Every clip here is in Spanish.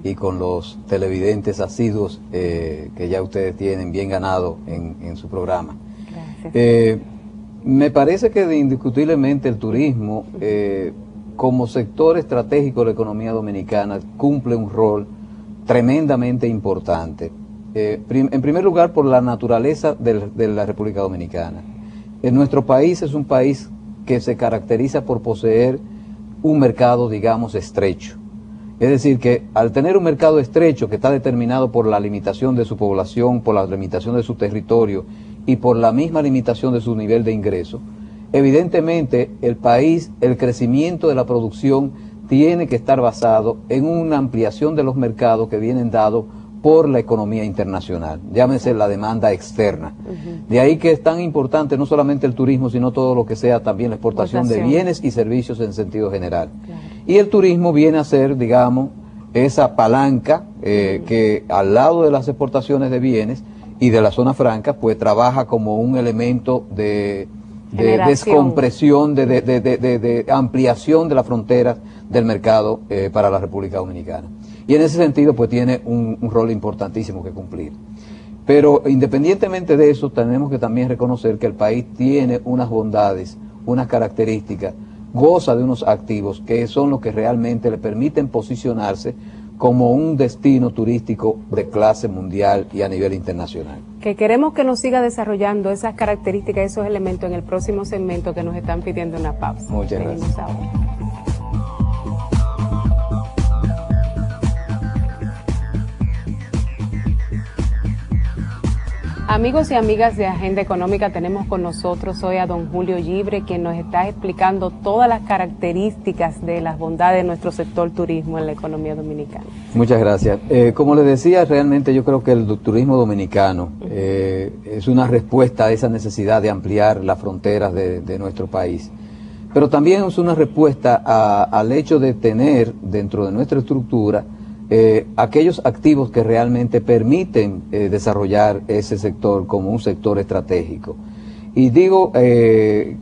y con los televidentes asiduos que ya ustedes tienen bien ganado en su programa. Gracias. Me parece que indiscutiblemente el turismo, como sector estratégico de la economía dominicana, cumple un rol tremendamente importante. En primer lugar, por la naturaleza de la República Dominicana. Nuestro país es un país que se caracteriza por poseer un mercado, digamos, estrecho. Es decir, que al tener un mercado estrecho que está determinado por la limitación de su población, por la limitación de su territorio y por la misma limitación de su nivel de ingreso, evidentemente el país, el crecimiento de la producción tiene que estar basado en una ampliación de los mercados que vienen dados por la economía internacional, llámese la demanda externa. De ahí que es tan importante no solamente el turismo, sino todo lo que sea también la exportación de bienes y servicios en sentido general. Y el turismo viene a ser, digamos, esa palanca que al lado de las exportaciones de bienes y de la zona franca, pues trabaja como un elemento de descompresión, de ampliación de las fronteras del mercado para la República Dominicana. Y en ese sentido, pues tiene un rol importantísimo que cumplir. Pero independientemente de eso, tenemos que también reconocer que el país tiene unas bondades, unas características, goza de unos activos que son los que realmente le permiten posicionarse como un destino turístico de clase mundial y a nivel internacional. Que queremos que nos siga desarrollando esas características, esos elementos en el próximo segmento que nos están pidiendo una pausa. Muchas gracias. Ahora. Amigos y amigas de Agenda Económica, tenemos con nosotros hoy a don Julio Gibre, quien nos está explicando todas las características de las bondades de nuestro sector turismo en la economía dominicana. Muchas gracias. Como les decía, realmente yo creo que el turismo dominicano es una respuesta a esa necesidad de ampliar las fronteras de nuestro país. Pero también es una respuesta al hecho de tener dentro de nuestra estructura aquellos activos que realmente permiten desarrollar ese sector como un sector estratégico. Y digo que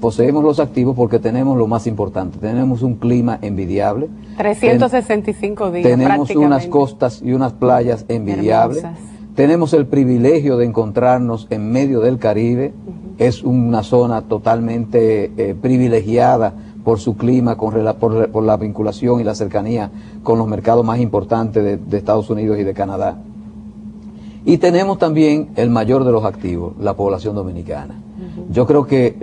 poseemos los activos porque tenemos lo más importante, tenemos un clima envidiable. 365 días tenemos unas costas y unas playas envidiables. Hermosas. Tenemos el privilegio de encontrarnos en medio del Caribe. Es una zona totalmente privilegiada por su clima, por la vinculación y la cercanía con los mercados más importantes de Estados Unidos y de Canadá. Y tenemos también el mayor de los activos, la población dominicana. Yo creo que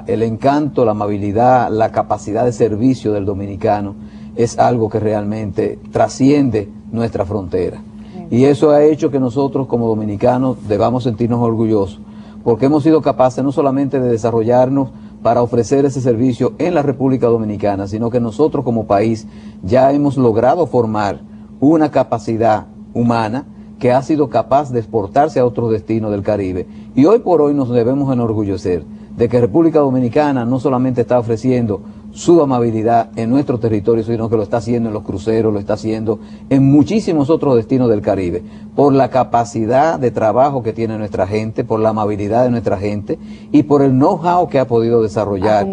el encanto, la amabilidad, la capacidad de servicio del dominicano es algo que realmente trasciende nuestra frontera. Y eso ha hecho que nosotros como dominicanos debamos sentirnos orgullosos, porque hemos sido capaces no solamente de desarrollarnos para ofrecer ese servicio en la República Dominicana, sino que nosotros como país ya hemos logrado formar una capacidad humana que ha sido capaz de exportarse a otros destinos del Caribe. Y hoy por hoy nos debemos enorgullecer de que República Dominicana no solamente está ofreciendo su amabilidad en nuestro territorio, sino que lo está haciendo en los cruceros, lo está haciendo en muchísimos otros destinos del Caribe, por la capacidad de trabajo que tiene nuestra gente, por la amabilidad de nuestra gente y por el know-how que ha podido desarrollar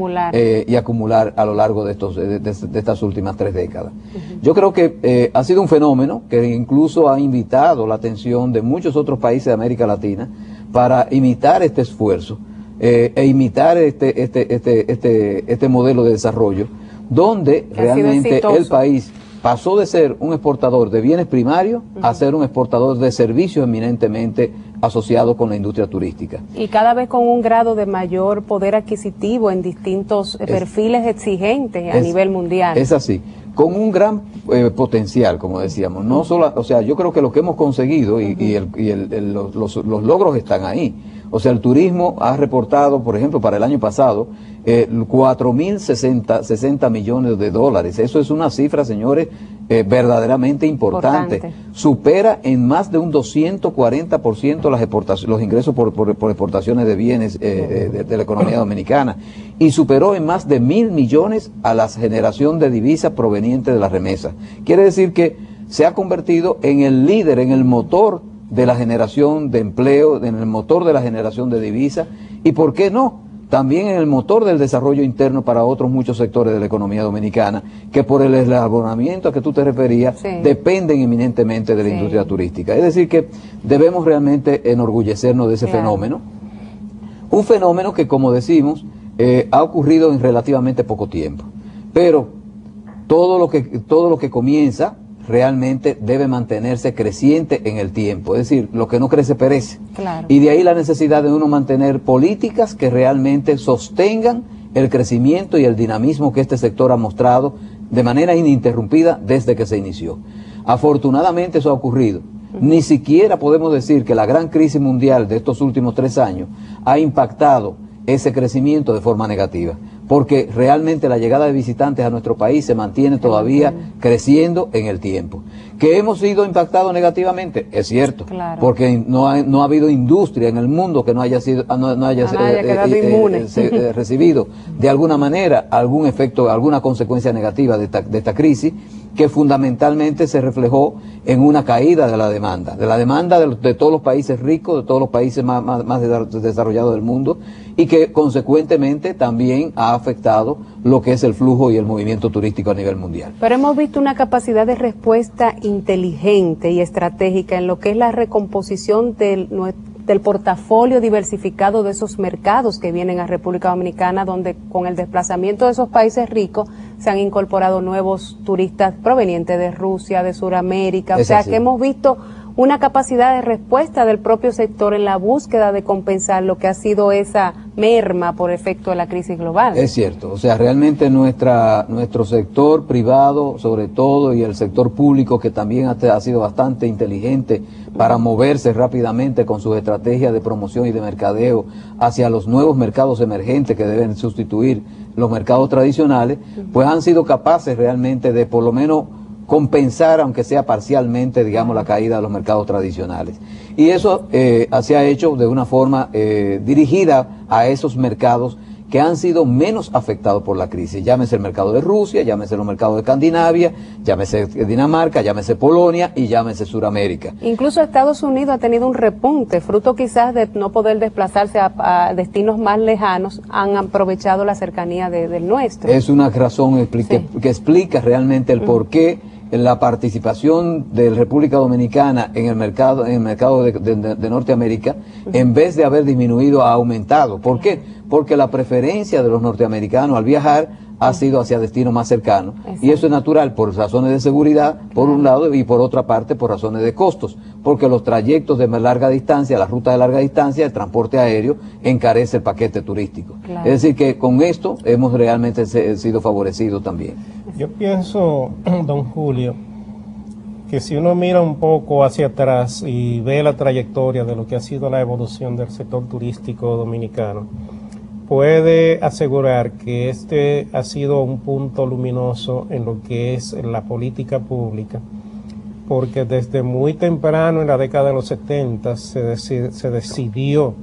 y acumular a lo largo de estas últimas 3 décadas. Yo creo que ha sido un fenómeno que incluso ha invitado la atención de muchos otros países de América Latina para imitar este esfuerzo. E imitar este modelo de desarrollo, donde realmente el país pasó de ser un exportador de bienes primarios a ser un exportador de servicios eminentemente asociados con la industria turística. Y cada vez con un grado de mayor poder adquisitivo en distintos perfiles exigentes a nivel mundial. Es así, con un gran potencial, como decíamos. No solo, o sea, yo creo que lo que hemos conseguido los logros están ahí. O sea, el turismo ha reportado, por ejemplo, para el año pasado, 4.060 millones de dólares. Eso es una cifra, señores, verdaderamente importante. Supera en más de un 240% los ingresos por exportaciones de bienes de la economía dominicana. Y superó en más de 1.000 millones a la generación de divisas provenientes de las remesas. Quiere decir que se ha convertido en el líder, en el motor de la generación de empleo, en el motor de la generación de divisas, y por qué no, también en el motor del desarrollo interno para otros muchos sectores de la economía dominicana, que por el eslabonamiento a que tú te referías, Sí. dependen eminentemente de la Sí. industria turística. Es decir, que debemos realmente enorgullecernos de ese Claro. fenómeno. Un fenómeno que, como decimos, ha ocurrido en relativamente poco tiempo. Pero todo lo que comienza realmente debe mantenerse creciente en el tiempo. Es decir, lo que no crece perece. Claro. Y de ahí la necesidad de uno mantener políticas que realmente sostengan el crecimiento y el dinamismo que este sector ha mostrado de manera ininterrumpida desde que se inició. Afortunadamente eso ha ocurrido. Ni siquiera podemos decir que la gran crisis mundial de estos últimos 3 años ha impactado ese crecimiento de forma negativa, porque realmente la llegada de visitantes a nuestro país se mantiene todavía creciendo en el tiempo. ¿Que hemos sido impactados negativamente? Es cierto, Claro. porque no ha habido industria en el mundo que no haya quedado inmune. recibido de alguna manera algún efecto, alguna consecuencia negativa de esta crisis, que fundamentalmente se reflejó en una caída de la demanda de todos los países ricos, de todos los países más desarrollados del mundo, y que consecuentemente también ha afectado lo que es el flujo y el movimiento turístico a nivel mundial. Pero hemos visto una capacidad de respuesta inteligente y estratégica en lo que es la recomposición del portafolio diversificado de esos mercados que vienen a República Dominicana, donde con el desplazamiento de esos países ricos se han incorporado nuevos turistas provenientes de Rusia, de Sudamérica. O sea, que hemos visto una capacidad de respuesta del propio sector en la búsqueda de compensar lo que ha sido esa merma por efecto de la crisis global. Es cierto, o sea, realmente nuestro sector privado, sobre todo, y el sector público, que también ha sido bastante inteligente para moverse rápidamente con sus estrategias de promoción y de mercadeo hacia los nuevos mercados emergentes que deben sustituir los mercados tradicionales, pues han sido capaces realmente de por lo menos compensar, aunque sea parcialmente, digamos, la caída de los mercados tradicionales. Y eso se ha hecho de una forma dirigida a esos mercados que han sido menos afectados por la crisis. Llámese el mercado de Rusia, llámese los mercados de Escandinavia, llámese Dinamarca, llámese Polonia y llámese Sudamérica. Incluso Estados Unidos ha tenido un repunte, fruto quizás de no poder desplazarse a destinos más lejanos, han aprovechado la cercanía del nuestro. Es una razón que explica realmente el por qué la participación de la República Dominicana en el mercado de Norteamérica, en vez de haber disminuido, ha aumentado. ¿Por qué? Porque la preferencia de los norteamericanos al viajar ha sido hacia destinos más cercanos. Y eso es natural por razones de seguridad, por un lado, y por otra parte por razones de costos, porque los trayectos de larga distancia, las rutas de larga distancia, el transporte aéreo, encarece el paquete turístico. Claro. Es decir que con esto hemos realmente sido favorecidos también. Yo pienso, don Julio, que si uno mira un poco hacia atrás y ve la trayectoria de lo que ha sido la evolución del sector turístico dominicano, puede asegurar que este ha sido un punto luminoso en lo que es la política pública, porque desde muy temprano, en la década de los 70, se decidió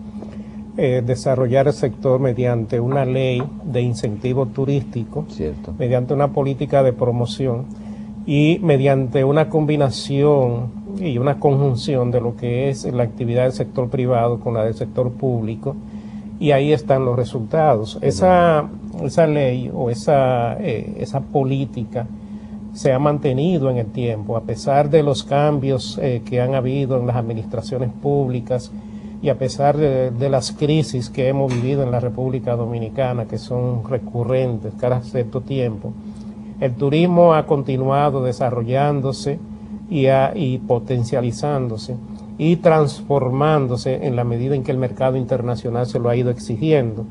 desarrollar el sector mediante una ley de incentivo turístico, Cierto. mediante una política de promoción y mediante una combinación y una conjunción de lo que es la actividad del sector privado con la del sector público, y ahí están los resultados. Esa ley o esa política se ha mantenido en el tiempo, a pesar de los cambios que han habido en las administraciones públicas y a pesar de las crisis que hemos vivido en la República Dominicana, que son recurrentes cada cierto tiempo. El turismo ha continuado desarrollándose y potencializándose y transformándose en la medida en que el mercado internacional se lo ha ido exigiendo.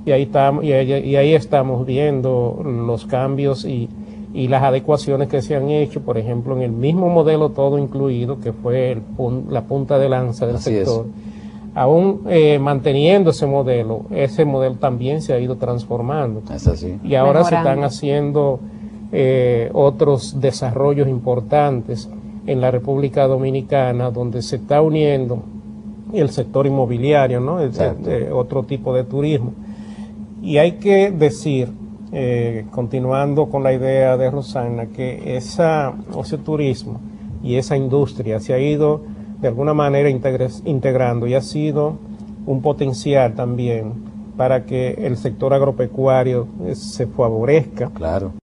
Y ahí estamos viendo los cambios y las adecuaciones que se han hecho, por ejemplo, en el mismo modelo todo incluido, que fue la punta de lanza del sector. Aún manteniendo ese modelo también se ha ido transformando. Es así. Y ahora Mejorando. se están haciendo otros desarrollos importantes en la República Dominicana, donde se está uniendo el sector inmobiliario, ¿no? Otro tipo de turismo. Y hay que decir, continuando con la idea de Rosana, que ese turismo y esa industria se ha ido de alguna manera integrando y ha sido un potencial también para que el sector agropecuario se favorezca. Claro.